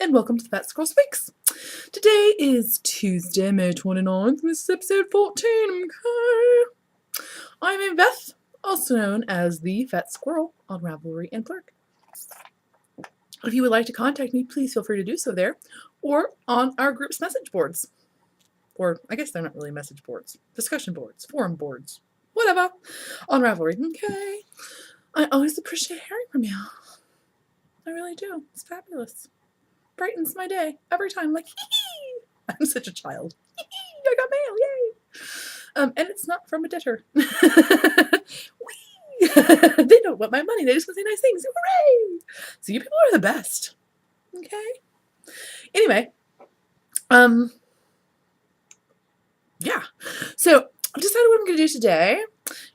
and welcome to the Fat Squirrel Speaks. Today is Tuesday, May 29th, and this is episode 14, okay? I'm Beth, also known as the Fat Squirrel on Ravelry and Plurk. If you would like to contact me, please feel free to do so there, or on our group's message boards. Or, I guess they're not really message boards. Discussion boards, forum boards, whatever, on Ravelry, okay? I always appreciate hearing from you. I really do. It's fabulous. Brightens my day every time. Like, hee-hee! I'm such a child. Hee-hee! I got mail, yay! And it's not from a debtor. Whee! They don't want my money. They just want to say nice things. Hooray! So you people are the best. Okay? Anyway, yeah. So I've decided what I'm going to do today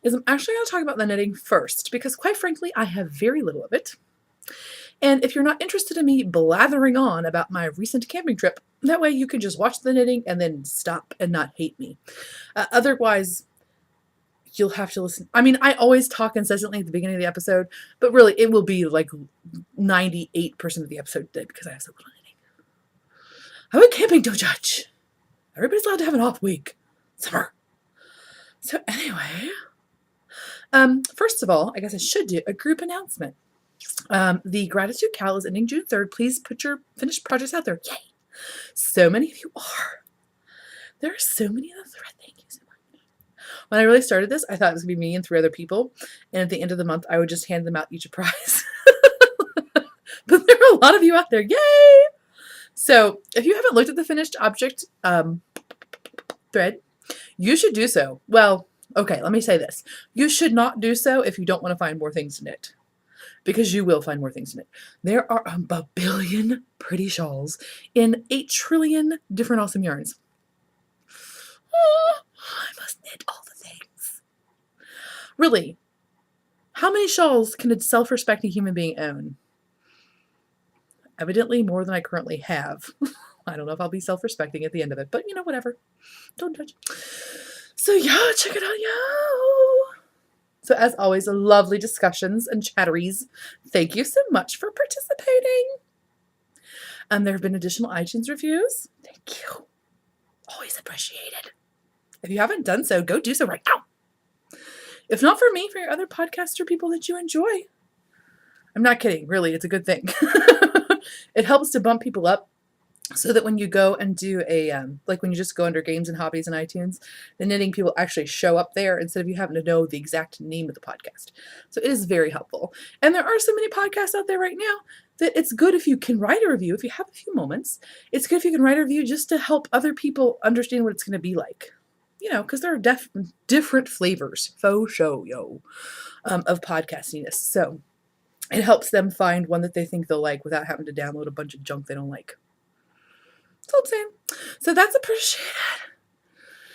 is I'm actually going to talk about the knitting first because, quite frankly, I have very little of it. And if you're not interested in me blathering on about my recent camping trip, that way you can just watch the knitting and then stop and not hate me. Otherwise, you'll have to listen. I mean, I always talk incessantly at the beginning of the episode, but really it will be like 98% of the episode today because I have so little knitting. I went camping, don't judge. Everybody's allowed to have an off week. Summer. So anyway, first of all, I guess I should do a group announcement. The Gratitude Cal is ending June 3rd. Please put your finished projects out there. Yay! So many of you are. There are so many of the thread. Thank you so much. When I really started this, I thought it was going to be me and 3 other people. And at the end of the month, I would just hand them out each a prize. But there are a lot of you out there. Yay! So if you haven't looked at the finished object thread, you should do so. Well, okay, let me say this. You should not do so if you don't want to find more things to knit. Because you will find more things in it. There are a billion pretty shawls in 8 trillion different awesome yarns. Oh, I must knit all the things. Really, how many shawls can a self-respecting human being own? Evidently more than I currently have. I don't know if I'll be self-respecting at the end of it, but you know, whatever. Don't judge. So yeah, check it out, yo! So as always, lovely discussions and chatteries. Thank you so much for participating. There have been additional iTunes reviews. Thank you. Always appreciated. If you haven't done so, go do so right now. If not for me, for your other podcaster people that you enjoy. I'm not kidding. Really, it's a good thing. It helps to bump people up. So that when you go and do a, like when you just go under games and hobbies in iTunes, the knitting people actually show up there instead of you having to know the exact name of the podcast. So it is very helpful. And there are so many podcasts out there right now that it's good if you can write a review. If you have a few moments, it's good if you can write a review just to help other people understand what it's going to be like. You know, because there are different flavors, faux show, yo, of podcastiness. So it helps them find one that they think they'll like without having to download a bunch of junk they don't like. That's all I'm saying. So that's appreciated.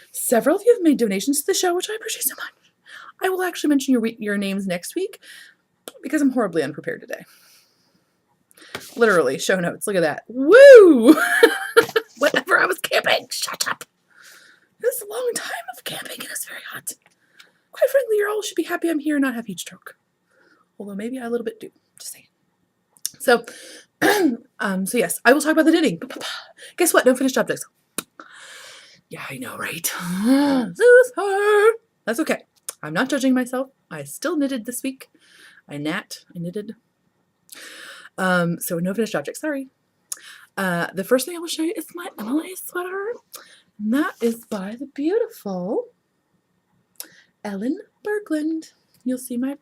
Several of you have made donations to the show, which I appreciate so much. I will actually mention your names next week because I'm horribly unprepared today. Literally, show notes. Look at that. Woo! Whenever I was camping. Shut up. It was a long time of camping and it's very hot. Quite frankly, you all should be happy I'm here and not have heat stroke. Although maybe I a little bit do. Just saying. So, so yes, I will talk about the knitting. Guess what? No finished objects. Yeah, I know, right? That's okay. I'm not judging myself. I still knitted this week. I knitted. So no finished objects. Sorry. The first thing I will show you is my Emily sweater. And that is by the beautiful Ellen Berglund. You'll see my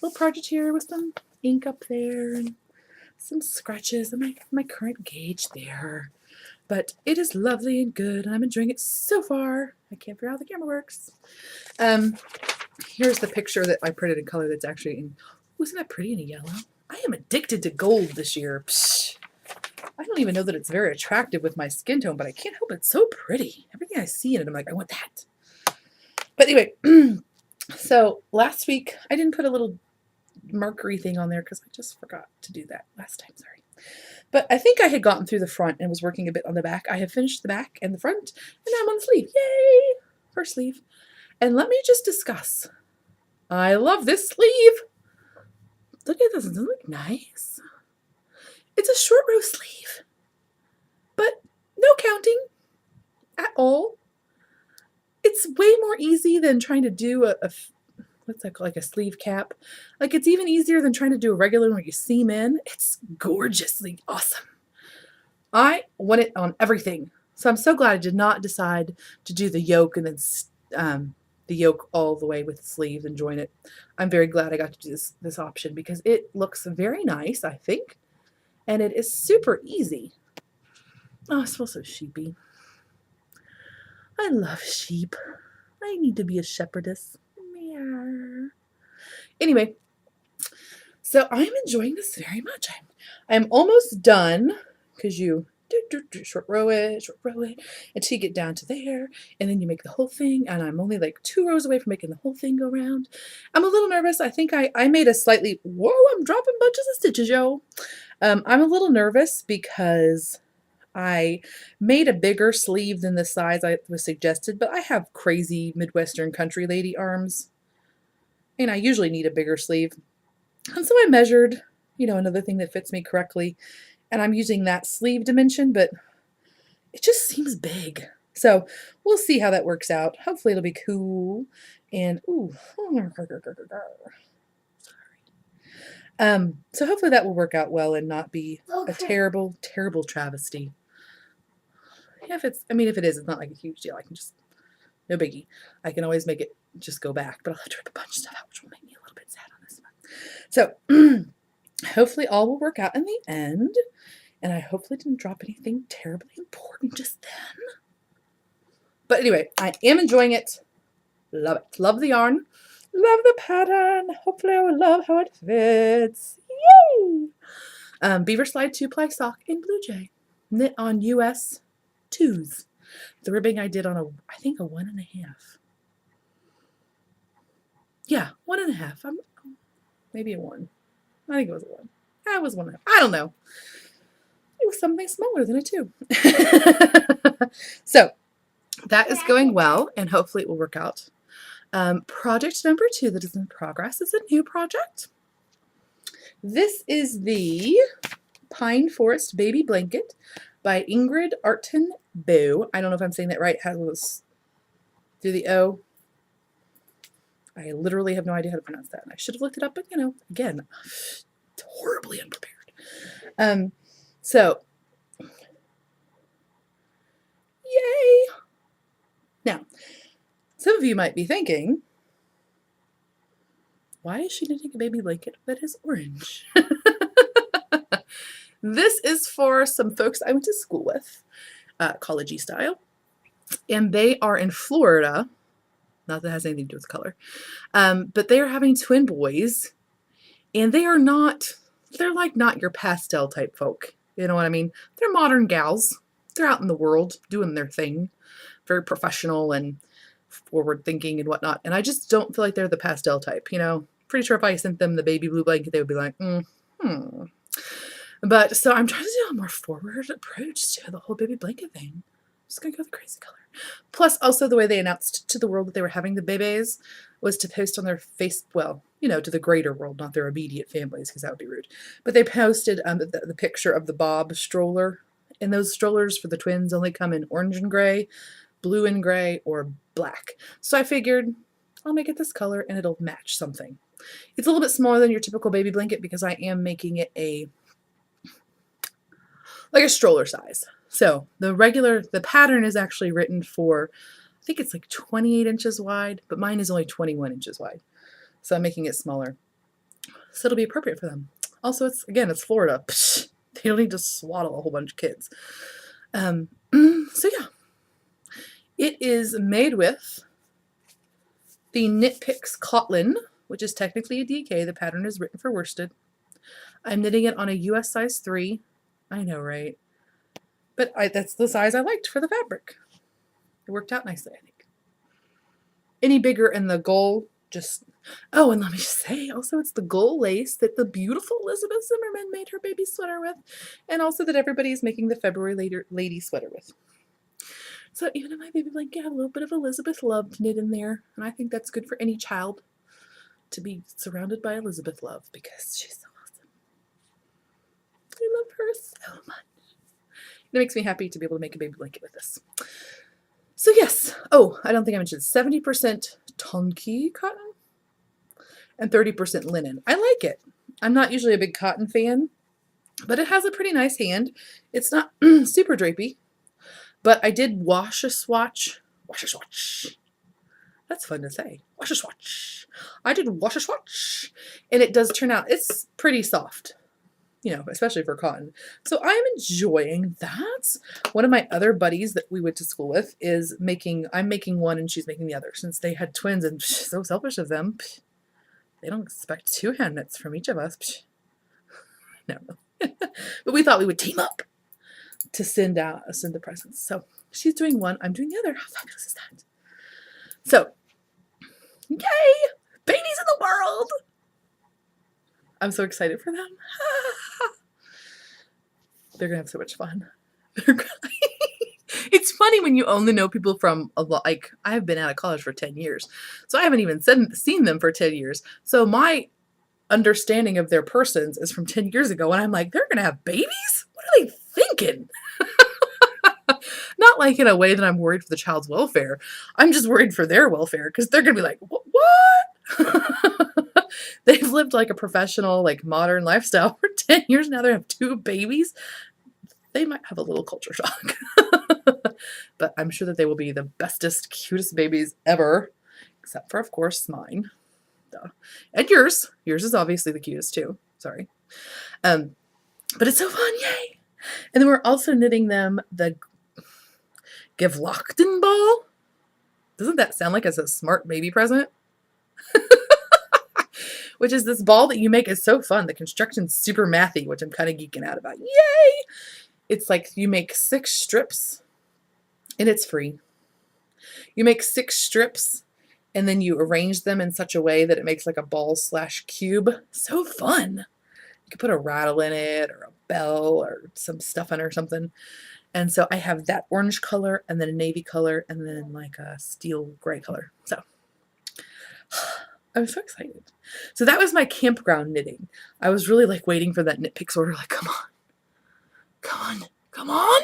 little project here with some ink up there and some scratches and my current gauge there. But it is lovely and good, and I'm enjoying it so far. I can't figure out how the camera works. Here's the picture that I printed in color that's actually in... Oh, isn't that pretty in a yellow? I am addicted to gold this year. Psh. I don't even know that it's very attractive with my skin tone, but I can't help it. It's so pretty. Everything I see in it, I'm like, I want that. But anyway, so last week, I didn't put a little Mercury thing on there because I just forgot to do that last time, sorry. But I think I had gotten through the front and was working a bit on the back. I have finished the back and the front, and I'm on the sleeve. Yay! First sleeve. And let me just discuss. I love this sleeve. Look at this. Doesn't it look nice? It's a short row sleeve. all. It's way more easy than trying to do what's that called, like a sleeve cap. Like it's even easier than trying to do a regular one where you seam in. It's gorgeously awesome. I want it on everything. So I'm so glad I did not decide to do the yoke and then the yoke all the way with the sleeves and join it. I'm very glad I got to do this option because it looks very nice, I think. And it is super easy. Oh, I feel so sheepy. I love sheep. I need to be a shepherdess. Meow. Anyway, so I'm enjoying this very much. I'm almost done because you short row it until you get down to there, and then you make the whole thing, and I'm only like 2 rows away from making the whole thing go round. I'm a little nervous. I think I made a slightly, whoa, I'm dropping bunches of stitches, yo. I'm a little nervous because I made a bigger sleeve than the size I was suggested, but I have crazy Midwestern country lady arms, and I usually need a bigger sleeve. And so I measured, another thing that fits me correctly, and I'm using that sleeve dimension, but it just seems big. So we'll see how that works out. Hopefully it'll be cool. And, ooh, sorry. So hopefully that will work out well and not be a terrible, terrible travesty. Yeah, if it is, it's not like a huge deal. I can just, no biggie. I can always make it just go back, but I'll have to rip a bunch of stuff out, which will make me a little bit sad on this one. So hopefully all will work out in the end, and I hopefully didn't drop anything terribly important just then. But anyway, I am enjoying it. Love it. Love the yarn. Love the pattern. Hopefully I will love how it fits. Yay! Beaver Slide 2-ply sock in Blue Jay. Knit on US 2s. The ribbing I did on I think a 1.5. Yeah, 1.5. Maybe a 1. I think it was a 1. It was 1.5. I don't know. It was something smaller than a 2. So that is going well, and hopefully it will work out. Project number 2 that is in progress is a new project. This is the Pine Forest Baby Blanket by Ingrid Arten Boe. I don't know if I'm saying that right. How was through the O? I literally have no idea how to pronounce that. I should have looked it up, but again, horribly unprepared. So, yay! Now, some of you might be thinking, why is she knitting a baby blanket that is orange? This is for some folks I went to school with, college-y style, and they are in Florida. Not that it has anything to do with color, but they are having twin boys, and they're like not your pastel type folk. You know what I mean? They're modern gals. They're out in the world doing their thing, very professional and forward thinking and whatnot. And I just don't feel like they're the pastel type. Pretty sure if I sent them the baby blue blanket, they would be like, But so I'm trying to do a more forward approach to the whole baby blanket thing. I'm just gonna go with the crazy color. Plus, also the way they announced to the world that they were having the babies was to post on their to the greater world, not their immediate families, because that would be rude. But they posted the picture of the Bob stroller, and those strollers for the twins only come in orange and gray, blue and gray, or black. So I figured I'll make it this color and it'll match something. It's a little bit smaller than your typical baby blanket because I am making it like a stroller size. So the pattern is actually written for, I think it's like 28 inches wide, but mine is only 21 inches wide. So I'm making it smaller. So it'll be appropriate for them. Also, it's Florida. Psh, they don't need to swaddle a whole bunch of kids. So yeah, it is made with the Knit Picks Cotton, which is technically a DK. The pattern is written for worsted. I'm knitting it on a US size 3. I know, right? But that's the size I liked for the fabric. It worked out nicely, I think. Any bigger in the gold, oh, and let me just say, also it's the gold lace that the beautiful Elizabeth Zimmerman made her baby sweater with, and also that everybody is making the February lady sweater with. So even in my baby blanket, I have a little bit of Elizabeth love knit in there, and I think that's good for any child to be surrounded by Elizabeth love because she's so awesome. I love her so much. It makes me happy to be able to make a baby blanket with this. So yes, oh, I don't think I mentioned 70% tonki cotton and 30% linen. I like it. I'm not usually a big cotton fan, but it has a pretty nice hand. It's not super drapey, but I did wash a swatch. That's fun to say. Wash a swatch. I did wash a swatch, and it does turn out, it's pretty soft, especially for cotton. So I'm enjoying that. One of my other buddies that we went to school with is I'm making one and she's making the other, since they had twins, and so selfish of them. They don't expect 2 hand knits from each of us. No. But we thought we would team up to send the presents. So she's doing one, I'm doing the other. How fabulous is that? So, yay! Babies in the world! I'm so excited for them. They're gonna have so much fun. It's funny when you only know people from like, I've been out of college for 10 years, so I haven't even seen them for 10 years. So my understanding of their persons is from 10 years ago, and I'm like, they're gonna have babies? What are they thinking? Not like in a way that I'm worried for the child's welfare. I'm just worried for their welfare, because they're gonna be like, what? They've lived like a professional, like modern lifestyle for 10 years. Now they have 2 babies. They might have a little culture shock. But I'm sure that they will be the bestest, cutest babies ever. Except for, of course, mine. Duh. And yours. Yours is obviously the cutest too. Sorry. But it's so fun. Yay! And then we're also knitting them the Gevlachten ball. Doesn't that sound like it's a smart baby present? Which is this ball that you make. Is so fun. The construction's super mathy, which I'm kind of geeking out about. Yay! It's like you make 6 strips, and it's free. You make 6 strips, and then you arrange them in such a way that it makes like a ball/cube. So fun. You could put a rattle in it, or a bell, or some stuff in it or something. And so I have that orange color, and then a navy color, and then like a steel gray color. So I'm so excited. So that was my campground knitting. I was really like waiting for that Knit Picks order, like, come on,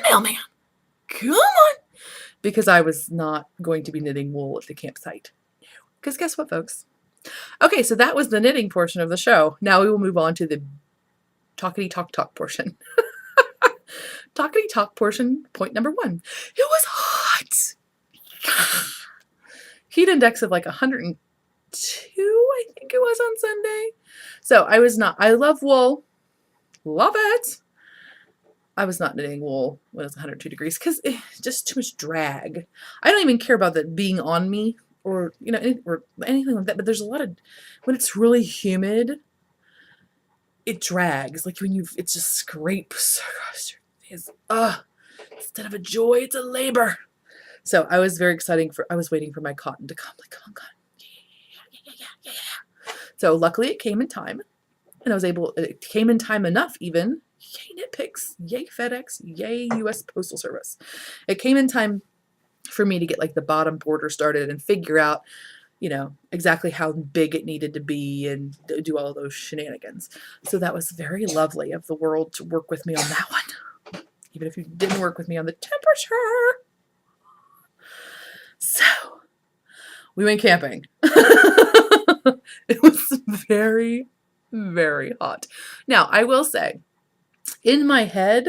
mailman, come on. Because I was not going to be knitting wool at the campsite. Because guess what, folks? Okay, so that was the knitting portion of the show. Now we will move on to the talkity talk portion. Talkity talk portion, point number 1. It was hot. Heat index of like 102, I think it was on Sunday. So I love wool. Love it. I was not knitting wool when it was 102 degrees, because it's just too much drag. I don't even care about that being on me, or or anything like that. But there's a lot of, when it's really humid, it drags. Like when it just scrapes across your face. Instead of a joy, it's a labor. So I was very excited I was waiting for my cotton to come. Like, come on, cotton. Yeah. So luckily it came in time, and it came in time enough even. Yay Knit Picks, yay FedEx, yay US Postal Service. It came in time for me to get like the bottom border started and figure out, exactly how big it needed to be and do all those shenanigans. So that was very lovely of the world to work with me on that one, even if you didn't work with me on the temperature. So we went camping. It was very, very hot. Now, I will say, in my head,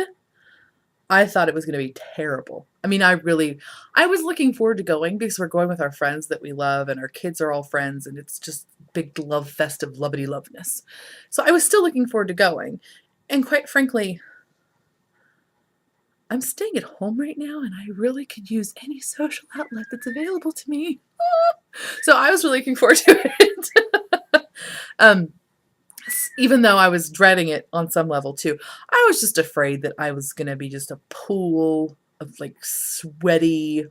I thought it was going to be terrible. I mean, I was looking forward to going, because we're going with our friends that we love, and our kids are all friends, and it's just big love fest of lovety-loveness. So I was still looking forward to going. And quite frankly, I'm staying at home right now, and I really could use any social outlet that's available to me. So I was really looking forward to it. Even though I was dreading it on some level too. I was just afraid that I was going to be just a pool of like sweaty,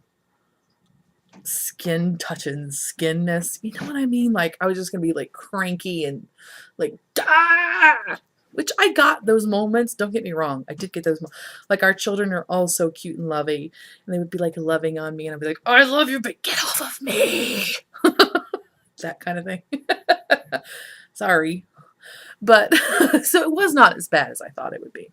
skin-touching skinness. You know what I mean? Like I was just going to be like cranky and like, which I got those moments. Don't get me wrong. I did get those moments. Like our children are all so cute and lovey, and they would be like loving on me, and I'd be like, oh, I love you, but get off of me. That kind of thing. Sorry. But so it was not as bad as I thought it would be,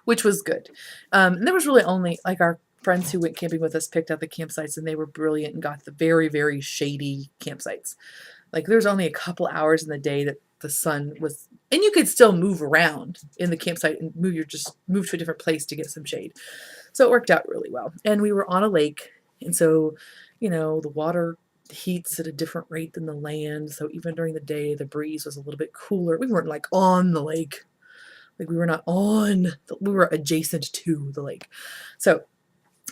which was good. And there was really only like friends who went camping with us picked out the campsites, and they were brilliant and got the very, very shady campsites. Like there's only a couple hours in the day that the sun was, and you could still move around in the campsite and move to a different place to get some shade. So it worked out really well. And we were on a lake, and so, the water heats at a different rate than the land. So even during the day, the breeze was a little bit cooler. We weren't like on the lake. Like we were not on, we were adjacent to the lake. So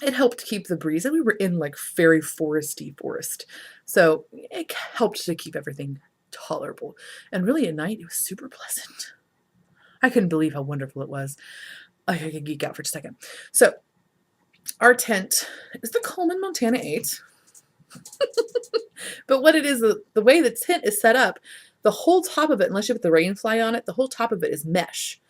it helped keep the breeze, and we were in like very foresty forest. So it helped to keep everything tolerable. And really at night, it was super pleasant. I couldn't believe how wonderful it was. I could geek out for just a second. So our tent is the Coleman Montana 8. But what it is, the way the tent is set up, the whole top of it, unless you put the rain fly on it, the whole top of it is mesh.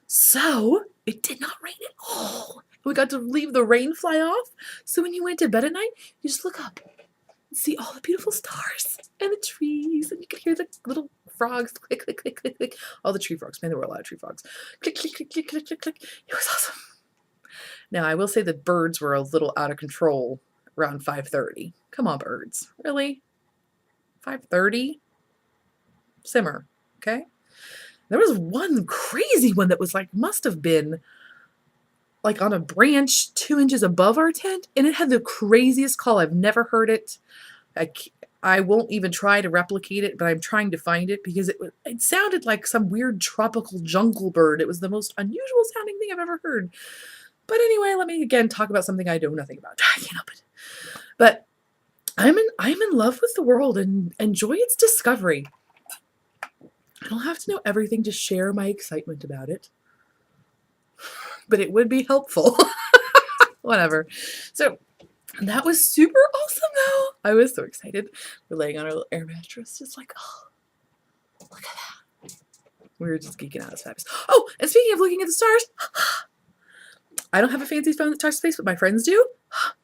So it did not rain at all. We got to leave the rain fly off. So when you went to bed at night, you just look up and see all the beautiful stars and the trees, and you could hear the little frogs click, click, click, click, click. All the tree frogs. Man, there were a lot of tree frogs. Click, click, click, click, click, click, click. It was awesome. Now, I will say the birds were a little out of control around 5:30. Come on, birds. Really? 5:30? Simmer, okay? There was one crazy one that was like, must have been like on a branch 2 inches above our tent, and it had the craziest call. I've never heard it. I won't even try to replicate it, but I'm trying to find it because it sounded like some weird tropical jungle bird. It was the most unusual sounding thing I've ever heard. But anyway, let me again talk about something I know nothing about. I can't help it. But I'm in love with the world and enjoy its discovery. I don't have to know everything to share my excitement about it, but it would be helpful. Whatever. So that was super awesome though. I was so excited. We're laying on our little air mattress, just like, oh, look at that. We were just geeking out. It's fabulous. Oh, and speaking of looking at the stars, I don't have a fancy phone that talks to space, but my friends do.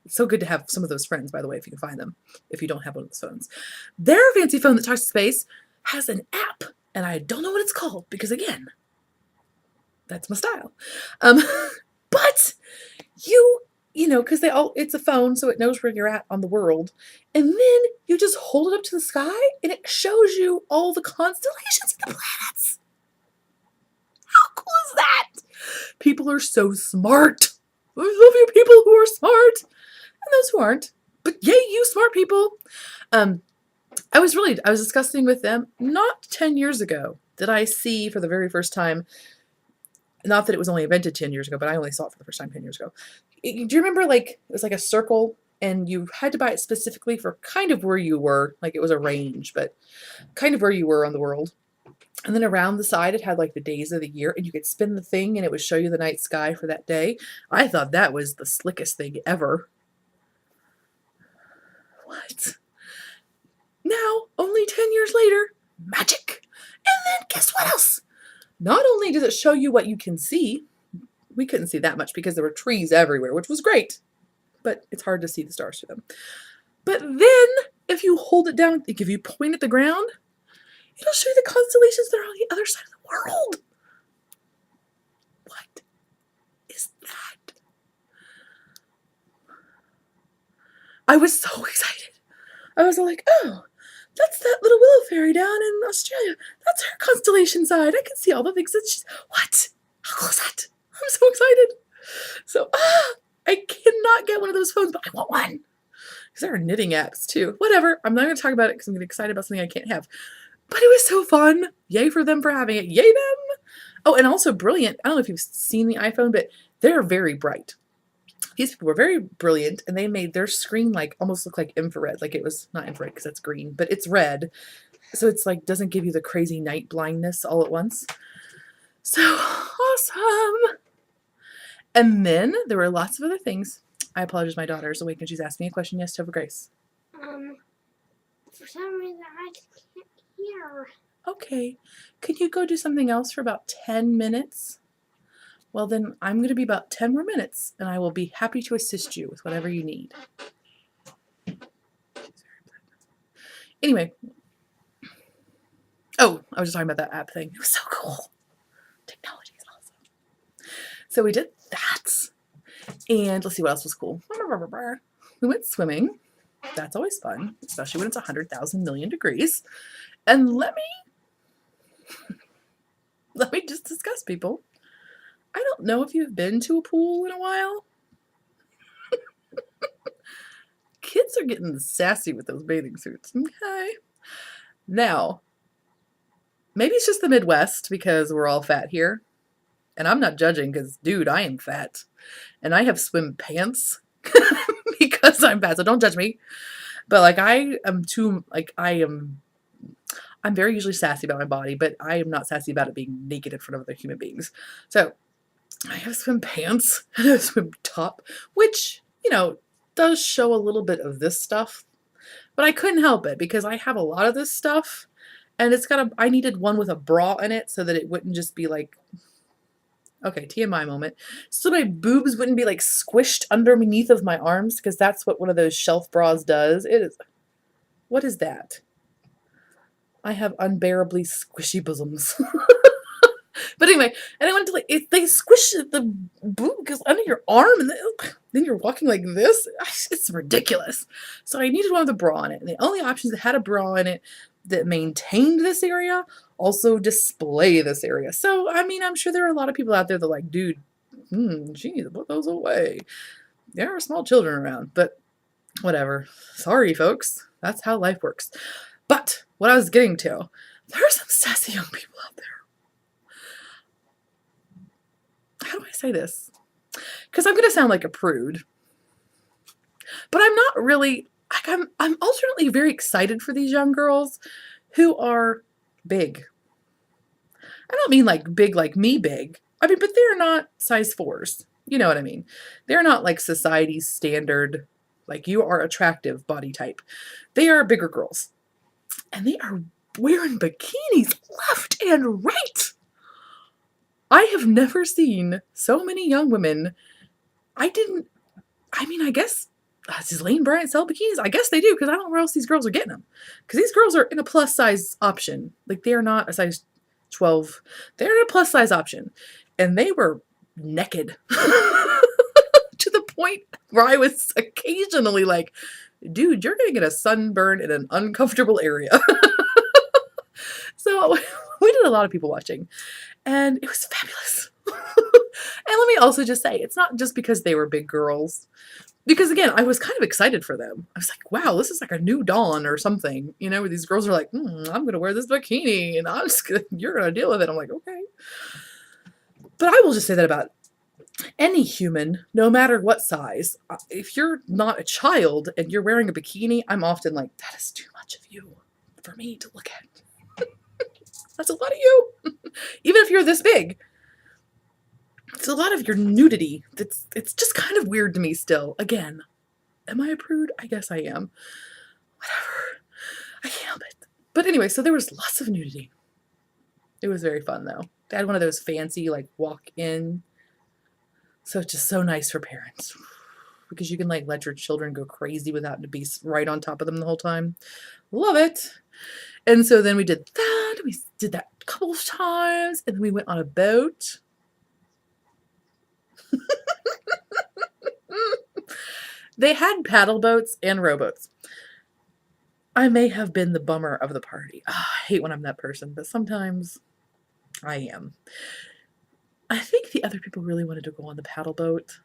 It's so good to have some of those friends, by the way, if you can find them, if you don't have one of those phones. Their fancy phone that talks to space has an app, and I don't know what it's called because, again, that's my style. But because it's a phone, so it knows where you're at on the world. And then you just hold it up to the sky, and it shows you all the constellations and the planets. How cool is that? People are so smart. I love you people who are smart. And those who aren't. But yay, you smart people. I was discussing with them, not 10 years ago did I see for the very first time, not that it was only invented 10 years ago, but I only saw it for the first time 10 years ago. Do you remember, like, it was like a circle, and you had to buy it specifically for kind of where you were, like it was a range, but kind of where you were on the world. And then around the side, it had like the days of the year, and you could spin the thing and it would show you the night sky for that day. I thought that was the slickest thing ever. What? Now, only 10 years later, magic. And then guess what else? Not only does it show you what you can see, we couldn't see that much because there were trees everywhere, which was great, but it's hard to see the stars through them. But then, if you hold it down, like if you point at the ground, it'll show you the constellations that are on the other side of the world. What is that? I was so excited. I was like, oh, that's that little willow fairy down in Australia. That's her constellation side. I can see all the things that she's... What? How cool is that? I'm so excited. So, I cannot get one of those phones, but I want one. Because there are knitting apps, too. Whatever. I'm not going to talk about it because I'm getting excited about something I can't have. But it was so fun. Yay for them for having it. Yay them. Oh, and also brilliant. I don't know if you've seen the iPhone, but they're very bright. These people were very brilliant, and they made their screen like almost look like infrared. Like it was not infrared because that's green, but it's red. So it's like doesn't give you the crazy night blindness all at once. So awesome. And then there were lots of other things. I apologize, my daughter is awake and she's asked me a question. Yes, Tova Grace. For some reason I can't hear. Okay. Could you go do something else for about 10 minutes? Well, then I'm going to be about 10 more minutes, and I will be happy to assist you with whatever you need. Anyway. Oh, I was just talking about that app thing. It was so cool. Technology is awesome. So we did that. And let's see what else was cool. We went swimming. That's always fun, especially when it's 100,000 million degrees. And let me just discuss, people. I don't know if you've been to a pool in a while. Kids are getting sassy with those bathing suits. Okay. Now, maybe it's just the Midwest because we're all fat here. And I'm not judging because, dude, I am fat. And I have swim pants because I'm fat. So don't judge me. But like I'm very usually sassy about my body, but I am not sassy about it being naked in front of other human beings. So I have swim pants and a swim top, which, does show a little bit of this stuff. But I couldn't help it because I have a lot of this stuff and I needed one with a bra in it so that it wouldn't just be like, okay, TMI moment. So my boobs wouldn't be like squished underneath of my arms because that's what one of those shelf bras does. What is that? I have unbearably squishy bosoms. But anyway, and I went to they squish the boob goes under your arm and then you're walking like this. It's ridiculous. So I needed one with a bra in it. And the only options that had a bra in it that maintained this area also display this area. So, I mean, I'm sure there are a lot of people out there that are like, dude, geez, put those away. There are small children around, but whatever. Sorry, folks. That's how life works. But what I was getting to, there are some sassy young people out there. How do I say this? Because I'm going to sound like a prude. But I'm not really, I'm alternately very excited for these young girls who are big. I don't mean like big like me big. I mean, but they're not size 4s. You know what I mean? They're not like society's standard, like you are attractive body type. They are bigger girls. And they are wearing bikinis left and right. I have never seen so many young women. I guess, does Lane Bryant sell bikinis? I guess they do, because I don't know where else these girls are getting them. Because these girls are in a plus size option. Like, they are not a size 12. They're in a plus size option. And they were naked. To the point where I was occasionally like, dude, you're going to get a sunburn in an uncomfortable area. So we did a lot of people watching. And it was fabulous. And let me also just say, it's not just because they were big girls. Because again, I was kind of excited for them. I was like, wow, this is like a new dawn or something. Where these girls are like, I'm going to wear this bikini and you're going to deal with it. I'm like, okay. But I will just say that about any human, no matter what size. If you're not a child and you're wearing a bikini, I'm often like, that is too much of you for me to look at. That's a lot of you. Even if you're this big. It's a lot of your nudity. It's just kind of weird to me still. Again, am I a prude? I guess I am. Whatever. I can't help it. But anyway, so there was lots of nudity. It was very fun, though. They had one of those fancy, like, walk-in. So it's just so nice for parents. Because you can, like, let your children go crazy without to be right on top of them the whole time. Love it. And so then we did that. We did that a couple of times. And then we went on a boat. They had paddle boats and rowboats. I may have been the bummer of the party. I hate when I'm that person, but sometimes I am. I think the other people really wanted to go on the paddle boat.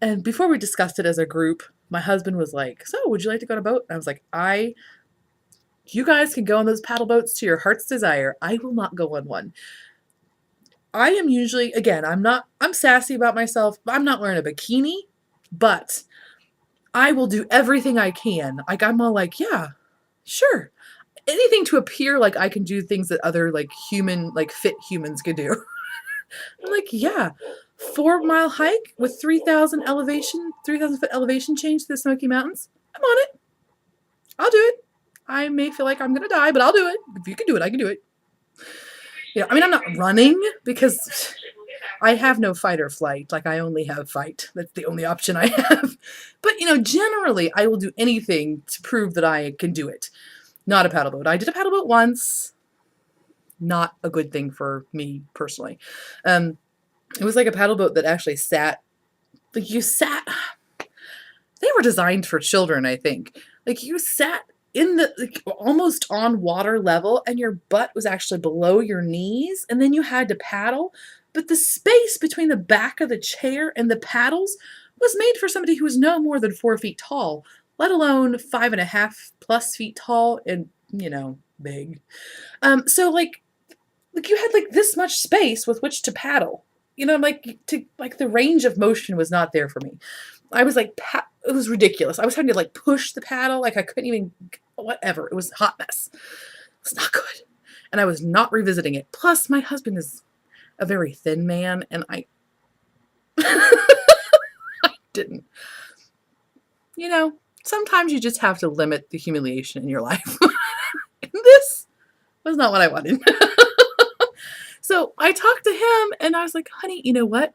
And before we discussed it as a group, my husband was like, so would you like to go on a boat? And I was like, you guys can go on those paddle boats to your heart's desire. I will not go on one. I am usually, again, I'm sassy about myself. I'm not wearing a bikini, but I will do everything I can. Like, I'm all like, yeah, sure. Anything to appear like I can do things that other, like, fit humans could do. I'm like, yeah, 4-mile hike with 3,000 foot elevation change to the Smoky Mountains. I'm on it. I'll do it. I may feel like I'm going to die, but I'll do it. If you can do it, I can do it. I'm not running because I have no fight or flight. Like, I only have fight. That's the only option I have. But, generally, I will do anything to prove that I can do it. Not a paddle boat. I did a paddle boat once. Not a good thing for me personally. It was like a paddle boat that actually sat like you sat, they were designed for children, I think. Like you sat in the like, almost on water level and your butt was actually below your knees and then you had to paddle, but the space between the back of the chair and the paddles was made for somebody who was no more than 4 feet tall, let alone 5.5+ feet tall and, big. So like you had like this much space with which to paddle. Like the range of motion was not there for me. I was like, it was ridiculous. I was having to like push the paddle, like I couldn't even, whatever. It was a hot mess. It's not good, and I was not revisiting it. Plus, my husband is a very thin man, and I didn't. Sometimes you just have to limit the humiliation in your life. And this was not what I wanted. So I talked to him and I was like, honey, you know what?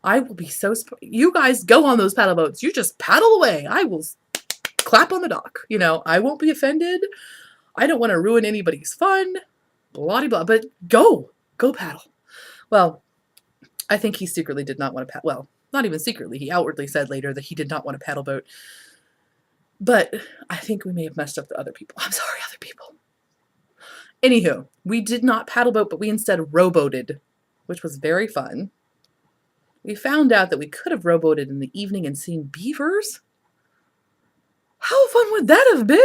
I will be so, you guys go on those paddle boats. You just paddle away. I will clap on the dock. I won't be offended. I don't want to ruin anybody's fun. Blah, blah, but go paddle. Well, I think he secretly did not want to paddle. Well, not even secretly. He outwardly said later that he did not want a paddle boat. But I think we may have messed up the other people. I'm sorry, other people. Anywho, we did not paddle boat, but we instead rowboated, which was very fun. We found out that we could have rowboated in the evening and seen beavers. How fun would that have been?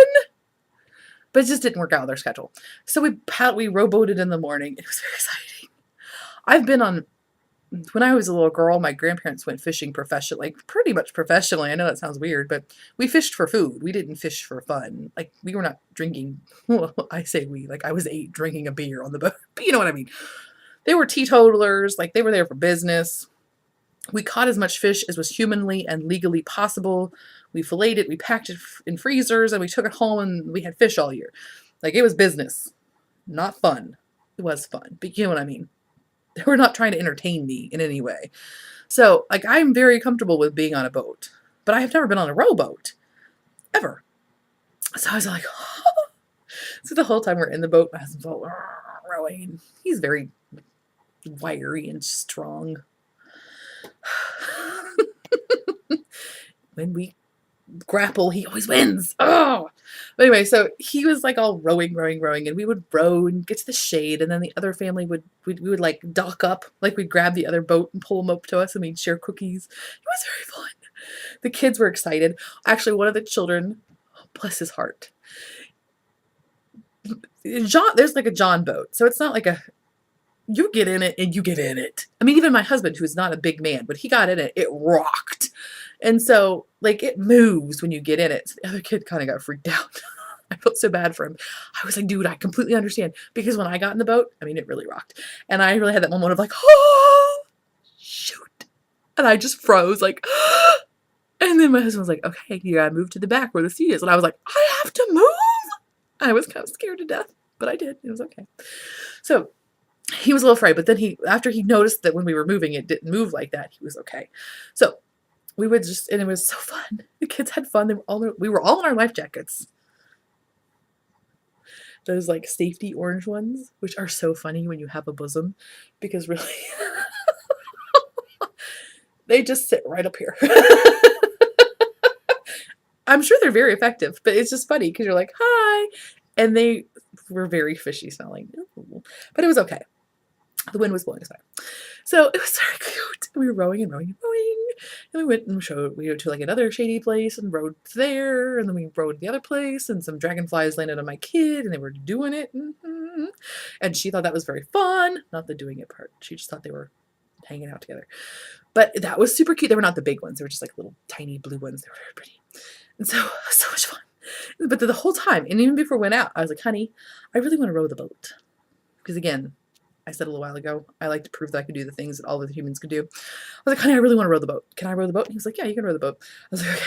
But it just didn't work out with our schedule. So we rowboated in the morning. It was very exciting. When I was a little girl, my grandparents went fishing professionally, like pretty much professionally. I know that sounds weird, but we fished for food. We didn't fish for fun. Like we were not drinking. Well, I say we, like I was 8 drinking a beer on the boat, but you know what I mean. They were teetotalers. Like they were there for business. We caught as much fish as was humanly and legally possible. We filleted it, we packed it in freezers, and we took it home, and we had fish all year. Like, it was business, not fun. It was fun, but you know what I mean. They were not trying to entertain me in any way. So, like, I'm very comfortable with being on a boat, but I have never been on a rowboat, ever. So I was like, oh. So the whole time we're in the boat, my husband's all rowing. He's very wiry and strong. When we grapple, he always wins. Oh, but anyway, so he was like all rowing, and we would row and get to the shade, and then the other family we would like dock up, like we'd grab the other boat and pull them up to us, and we'd share cookies. It was very fun. The kids were excited. Actually, one of the children, bless his heart, there's like a John boat, so it's not like you get in it and you get in it. I mean, even my husband, who's not a big man, but he got in it, it rocked. And so, like, it moves when you get in it. So the other kid kind of got freaked out. I felt so bad for him. I was like, dude, I completely understand. Because when I got in the boat, I mean, it really rocked. And I really had that moment of like, oh, shoot. And I just froze, like, and then my husband was like, okay, you gotta move to the back where the seat is. And I was like, I have to move? I was kind of scared to death, but I did. It was okay. So he was a little afraid, but then after he noticed that when we were moving, it didn't move like that, he was okay. So we would and it was so fun. The kids had fun. We were all in our life jackets. Those like safety orange ones, which are so funny when you have a bosom, because really, they just sit right up here. I'm sure they're very effective, but it's just funny because you're like, hi. And they were very fishy smelling. But it was okay. The wind was blowing us by. So it was very cute. We were rowing and rowing and rowing. And we went to like another shady place and rowed there. And then we rowed the other place. And some dragonflies landed on my kid and they were doing it. Mm-hmm. And she thought that was very fun. Not the doing it part. She just thought they were hanging out together. But that was super cute. They were not the big ones. They were just like little tiny blue ones. They were very pretty. And so it was so much fun. But the whole time, and even before we went out, I was like, honey, I really want to row the boat. Because again, I said a little while ago, I like to prove that I could do the things that all the humans could do. I was like, honey, I really want to row the boat. Can I row the boat? And he was like, yeah, you can row the boat. I was like, okay.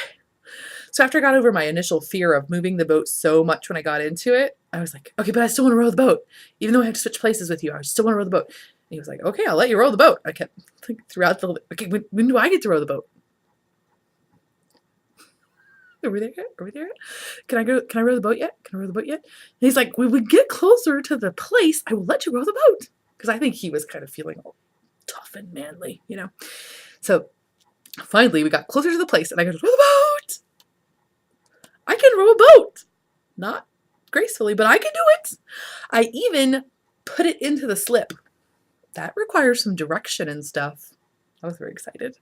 So after I got over my initial fear of moving the boat so much when I got into it, I was like, okay, but I still want to row the boat. Even though I have to switch places with you, I still want to row the boat. And he was like, okay, I'll let you row the boat. I kept throughout okay, when do I get to row the boat? Are we there yet? Are we there yet? Can I row the boat yet? Can I row the boat yet? And he's like, when we get closer to the place, I will let you row the boat. Because I think he was kind of feeling all tough and manly, you know. So Finally, we got closer to the place, and I go to row the boat. I can row a boat. Not gracefully, but I can do it. I even put it into the slip. That requires some direction and stuff. I was very excited.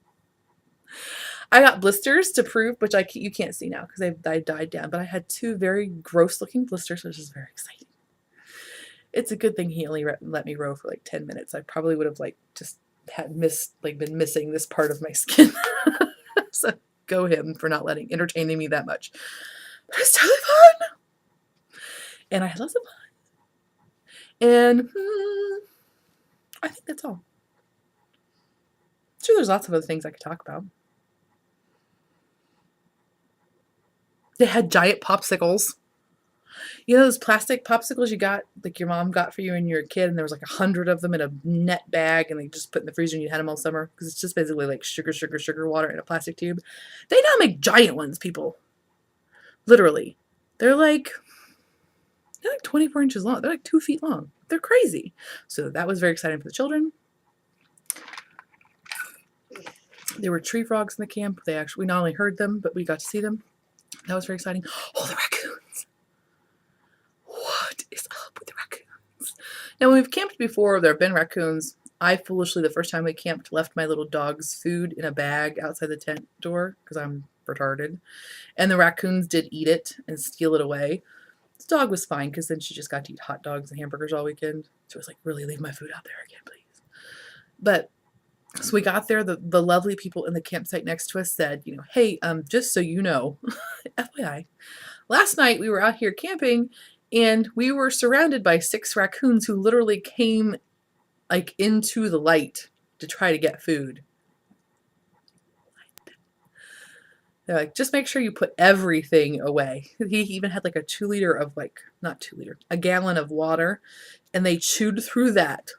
I got blisters to prove, which you can't see now because I died down, but I had 2 very gross looking blisters, which is very exciting. It's a good thing he only let me row for like 10 minutes. I probably would have just been missing this part of my skin. So go him for not entertaining me that much. But it's totally fun. And I had lots of fun. And I think that's all. Sure, there's lots of other things I could talk about. They had giant popsicles. You know those plastic popsicles you got, like your mom got for you when you were a kid, and there was like 100 of them in a net bag, and they just put in the freezer and you had them all summer? Because it's just basically like sugar water in a plastic tube. They now make giant ones, people. Literally. They're like 24 inches long. They're like 2 feet long. They're crazy. So that was very exciting for the children. There were tree frogs in the camp. We not only heard them, but we got to see them. That was very exciting. Oh, the raccoons. What is up with the raccoons? Now, when we've camped before, there have been raccoons. I foolishly, the first time we camped, left my little dog's food in a bag outside the tent door because I'm retarded. And the raccoons did eat it and steal it away. The dog was fine because then she just got to eat hot dogs and hamburgers all weekend. So it was like, really, leave my food out there again, please. But so we got there. The lovely people in the campsite next to us said, hey, just so you know, FYI, last night we were out here camping and we were surrounded by 6 raccoons who literally came into the light to try to get food. They're like, just make sure you put everything away. He even had like a 2 liter of not 2 liter, a gallon of water, and they chewed through that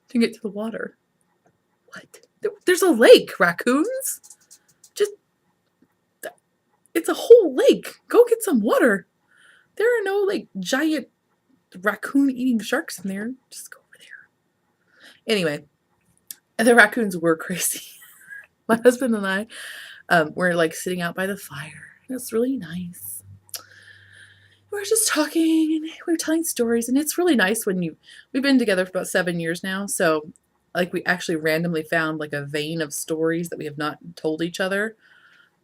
to get to the water. What? There's a lake, raccoons. It's a whole lake. Go get some water. There are no giant raccoon eating sharks in there. Just go over there. Anyway, the raccoons were crazy. My husband and I were sitting out by the fire. It's really nice. We were just talking and we were telling stories, and it's really nice when we've been together for about 7 years now, so we actually randomly found a vein of stories that we have not told each other.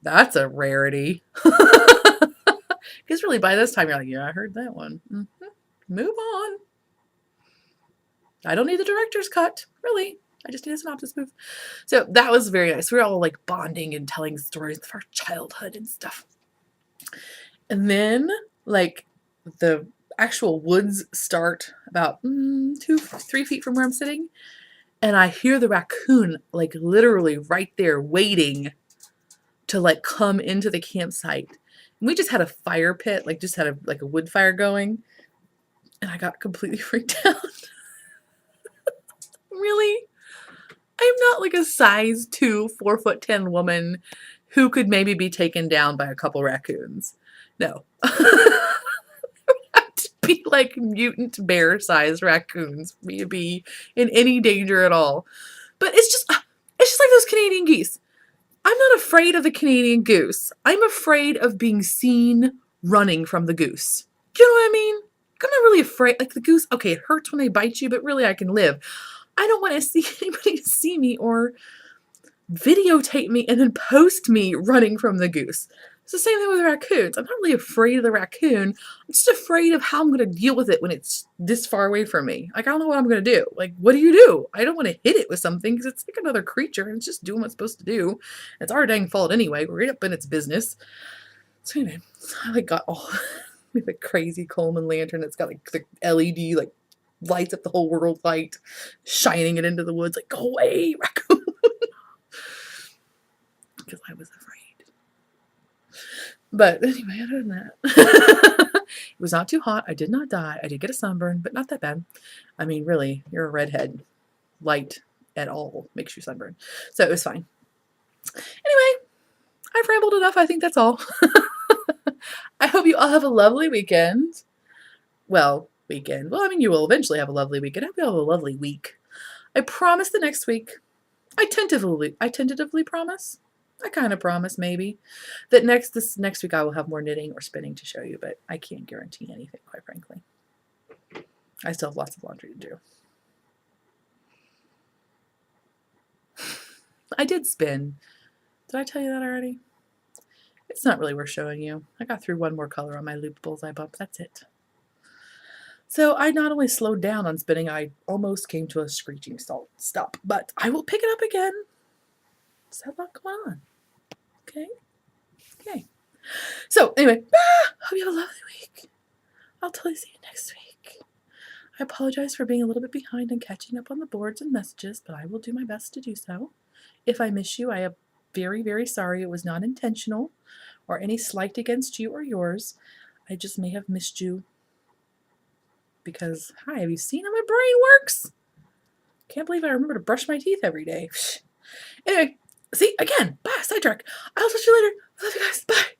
That's a rarity. Because really by this time you're like, yeah, I heard that one. Mm-hmm. Move on. I don't need the director's cut, really. I just need a synopsis move. So that was very nice. We were all bonding and telling stories of our childhood and stuff. And then the actual woods start about 2-3 feet from where I'm sitting. And I hear the raccoon literally right there waiting to come into the campsite. And we just had a fire pit, just had a wood fire going. And I got completely freaked out. Really? I'm not a size 2, 4'10" woman who could maybe be taken down by a couple raccoons. No. Have to be mutant bear-sized raccoons for me to be in any danger at all. But it's just like those Canadian geese. I'm not afraid of the Canadian goose. I'm afraid of being seen running from the goose. Do you know what I mean? I'm not really afraid. The goose, okay, it hurts when they bite you, but really I can live. I don't want to see anybody see me or videotape me and then post me running from the goose. It's the same thing with raccoons. I'm not really afraid of the raccoon. I'm just afraid of how I'm going to deal with it when it's this far away from me. I don't know what I'm going to do. What do you do? I don't want to hit it with something because it's another creature and it's just doing what it's supposed to do. It's our dang fault anyway. We're right up in its business. So anyway, I got all with a crazy Coleman lantern that's got the LED lights up the whole world light, shining it into the woods. Go away, raccoon. Because I was afraid. But anyway, other than that, it was not too hot. I did not die. I did get a sunburn, but not that bad. I mean, really, you're a redhead. Light at all makes you sunburn. So it was fine. Anyway, I've rambled enough. I think that's all. I hope you all have a lovely weekend. Well, I mean, you will eventually have a lovely weekend. I hope you have a lovely week. I promise the next week. I tentatively promise. I kind of promise maybe that this next week I will have more knitting or spinning to show you, but I can't guarantee anything, quite frankly. I still have lots of laundry to do. I did spin. Did I tell you that already? It's not really worth showing you. I got through one more color on my looped bullseye bump. That's it. So I not only slowed down on spinning, I almost came to a screeching stop, but I will pick it up again. Just have a lot going on. Okay? Okay. So anyway, hope you have a lovely week. I'll totally see you next week. I apologize for being a little bit behind and catching up on the boards and messages, but I will do my best to do so. If I miss you, I am very, very sorry. It was not intentional or any slight against you or yours. I just may have missed you because, hi, have you seen how my brain works? Can't believe I remember to brush my teeth every day. Anyway, see, again, bye, sidetrack. I'll talk to you later. I love you guys. Bye.